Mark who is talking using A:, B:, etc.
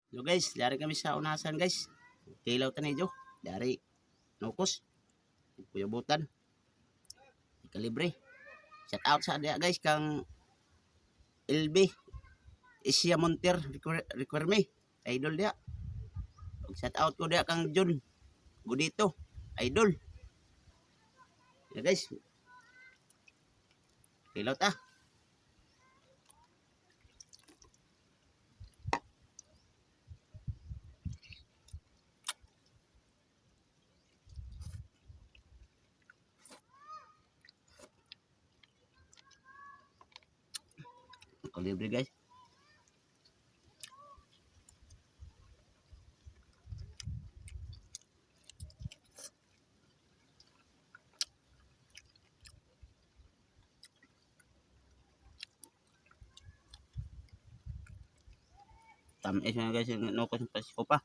A: So guys, dari kami sa unasan guys. Kilaw tanay jo. Dari nukos. Kuyabutan. Kalibre. Shout out sa dia guys kang LB. Isya Monter require idol dia. Shout out ko dia kang John Budito. Idol. Ya guys. Kilaw ta. Kalibre guys. Tamis na guys yung nukos ng pasiko pa.